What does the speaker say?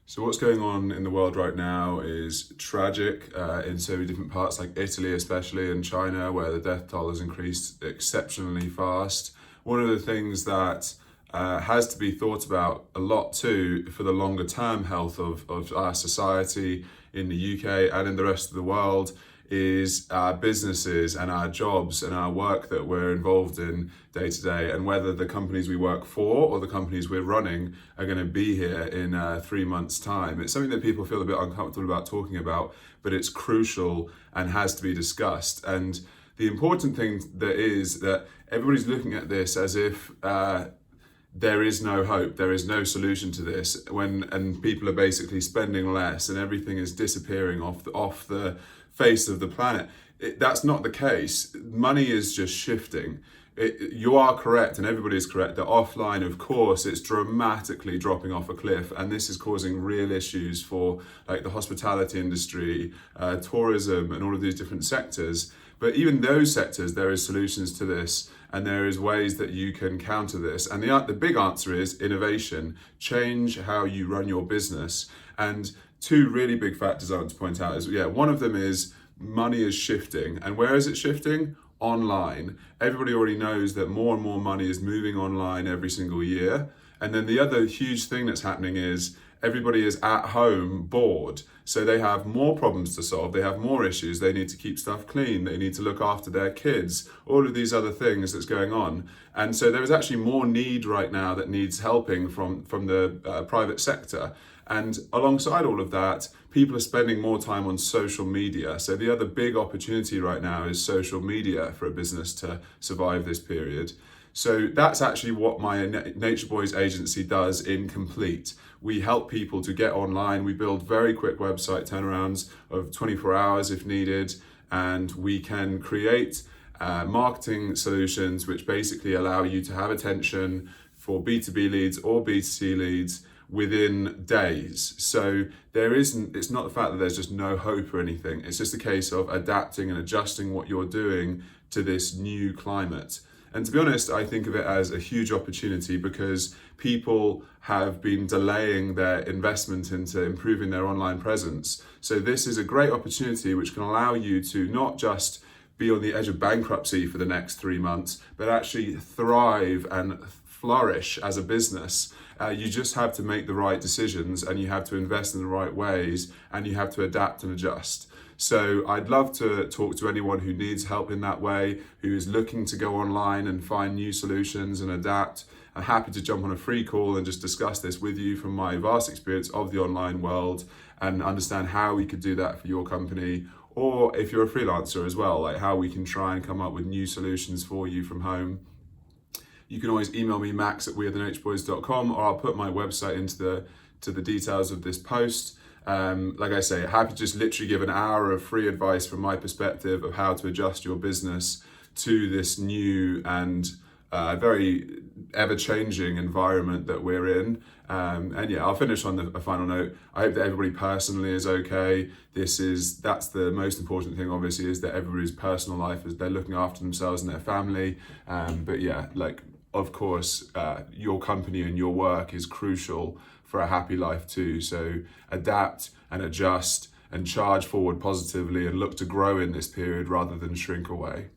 So what's going on in the world right now is tragic in so many different parts, like Italy especially, and China, where the death toll has increased exceptionally fast. One of the things that has to be thought about a lot too for the longer term health of our society in the UK and in the rest of the world is our businesses and our jobs and our work that we're involved in day to day, and whether the companies we work for or the companies we're running are going to be here in 3 months' time. It's something that people feel a bit uncomfortable about talking about, but it's crucial and has to be discussed. And the important thing that is that everybody's looking at this as if there is no hope, there is no solution to this, and people are basically spending less and everything is disappearing off the face of the planet. That's not the case. Money is just shifting. You are correct, and everybody is correct, that offline, of course, it's dramatically dropping off a cliff, and this is causing real issues for like the hospitality industry, tourism, and all of these different sectors. But even those sectors, there is solutions to this, and there is ways that you can counter this. And the big answer is innovation. Change how you run your business. And two really big factors I want to point out is, one of them is money is shifting. And where is it shifting? Online. Everybody already knows that more and more money is moving online every single year. And then the other huge thing that's happening is everybody is at home bored. So they have more problems to solve, they have more issues, they need to keep stuff clean, they need to look after their kids, all of these other things that's going on. And so there is actually more need right now that needs helping from the private sector. And alongside all of that, people are spending more time on social media. So the other big opportunity right now is social media for a business to survive this period. So that's actually what my Nature Boys agency does in Complete. We help people to get online. We build very quick website turnarounds of 24 hours if needed, and we can create marketing solutions which basically allow you to have attention for B2B leads or B2C leads within days. So it's not the fact that there's just no hope or anything. It's just a case of adapting and adjusting what you're doing to this new climate. And to be honest, I think of it as a huge opportunity because people have been delaying their investment into improving their online presence. So this is a great opportunity which can allow you to not just be on the edge of bankruptcy for the next 3 months, but actually thrive and flourish as a business. You just have to make the right decisions, and you have to invest in the right ways, and you have to adapt and adjust. So I'd love to talk to anyone who needs help in that way, who is looking to go online and find new solutions and adapt. I'm happy to jump on a free call and just discuss this with you from my vast experience of the online world and understand how we could do that for your company. Or if you're a freelancer as well, like how we can try and come up with new solutions for you from home. You can always email me, max@wearethenaturebboys.com, or I'll put my website into the details of this post. Like I say, happy to just literally give an hour of free advice from my perspective of how to adjust your business to this new and very ever-changing environment that we're in. I'll finish on a final note. I hope that everybody personally is okay. That's the most important thing, obviously, is that everybody's personal life is they're looking after themselves and their family. Of course, your company and your work is crucial for a happy life too. So adapt and adjust and charge forward positively and look to grow in this period rather than shrink away.